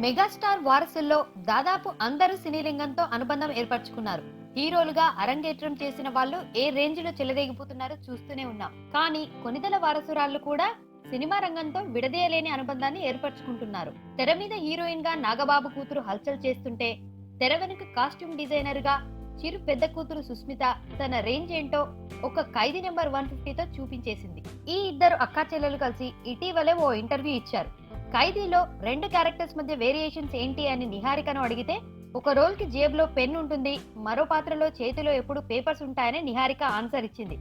Megastar వారసుల్లో దాదాపు అందరూ సినీ రంగంతో అనుబంధం ఏర్పరచుకున్నారు. హీరోలుగా అరంగేట్రం చేసిన వాళ్ళు ఏ రేంజ్ లో చెలరేగిపోతున్నారో చూస్తూనే ఉన్నాం. కానీ కొనిదెల వారసురాళ్లు కూడా సినిమా రంగంతో విడదీయలేని అనుబంధాన్ని ఏర్పరచుకుంటున్నారు. తెర మీద హీరోయిన్ గా నాగబాబు కూతురు హల్చల్ చేస్తుంటే, తెర వెనుక కాస్ట్యూమ్ డిజైనర్ గా చిరు పెద్ద కూతురు సుస్మిత తన రేంజ్ ఏంటో ఒక ఖైదీ నెంబర్ 150తో చూపించేసింది. ఈ ఇద్దరు అక్కా చెల్లెలు కలిసి ఇటీవలే ఓ ఇంటర్వ్యూ ఇచ్చారు. ఖైదీలో రెండు క్యారెక్టర్స్ మధ్య వేరియేషన్స్ ఏంటి అని నిహారికను అడిగితే, ఒక రోల్ కి జేబులో పెన్ ఉంటుంది, మరో పాత్రలో చేతిలో ఎప్పుడు పేపర్స్ ఉంటాయని నిహారిక ఆన్సర్ ఇచ్చింది.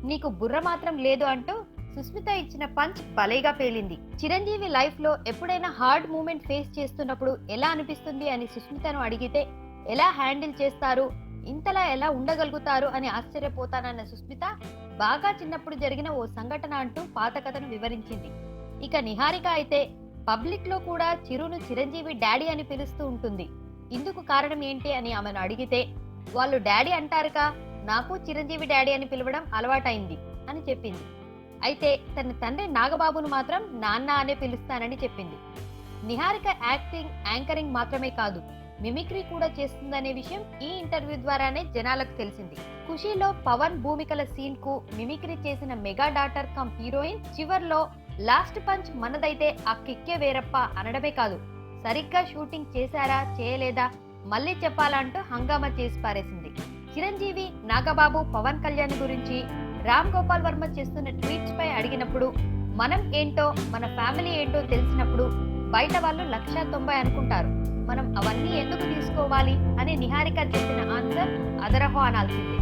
నీకు బుర్ర మాత్రం లేదు అంటూ సుస్మిత ఇచ్చిన పంచ్ భలేగా పేలింది. చిరంజీవి లైఫ్ లో ఎప్పుడైనా హార్డ్ మూమెంట్ ఫేస్ చేస్తున్నప్పుడు ఎలా అనిపిస్తుంది అని సుస్మితను అడిగితే, ఎలా హ్యాండిల్ చేస్తారు, ఇంతలా ఎలా ఉండగలుగుతారు అని ఆశ్చర్యపోతానన్న సుస్మిత బాగా చిన్నప్పుడు జరిగిన ఓ సంఘటన అంటూ పాత కథను వివరించింది. ఇక నిహారిక అయితే పబ్లిక్ లో కూడా చిరును చిరంజీవి డాడీ అని పిలుస్తూ ఉంటుంది. ఇందుకు కారణం ఏంటి అని ఆమెను అడిగితే, వాళ్ళు డాడీ అంటారుగా, నాకు చిరంజీవి డాడీ అని పిలవడం అలవాటైంది అని చెప్పింది. అయితే తన తండ్రి నాగబాబును మాత్రం నాన్న అనే పిలుస్తానని చెప్పింది. నిహారిక యాక్టింగ్, యాంకరింగ్ మాత్రమే కాదు, మిమిక్రీ కూడా చేస్తుందనే విషయం ఈ ఇంటర్వ్యూ ద్వారానే జనాలకు తెలిసింది. ఖుషీలో పవన్ భూమికల సీన్ కు మిమిక్రీ చేసిన మెగా డాటర్ కమ్ హీరోయిన్ చివర్లో లాస్ట్ పంచ్ మనదైతే ఆ కిక్కే వేరప్ప అనడమే కాదు, సరిగ్గా షూటింగ్ చేశారా చేయలేదా మళ్ళీ చెప్పాలంటూ హంగామా చేసి పారేసింది. చిరంజీవి, నాగబాబు, పవన్ కళ్యాణ్ గురించి రామ్ గోపాల్ వర్మ చేస్తున్న ట్వీట్స్ పై అడిగినప్పుడు, మనం ఏంటో మన ఫ్యామిలీ ఏంటో తెలిసినప్పుడు బయట వాళ్ళు 190 అనుకుంటారు, మనం అవన్నీ ఎందుకు తీసుకోవాలి అని నిహారిక చెప్పిన ఆన్సర్ అదరహో అనాల్సింది.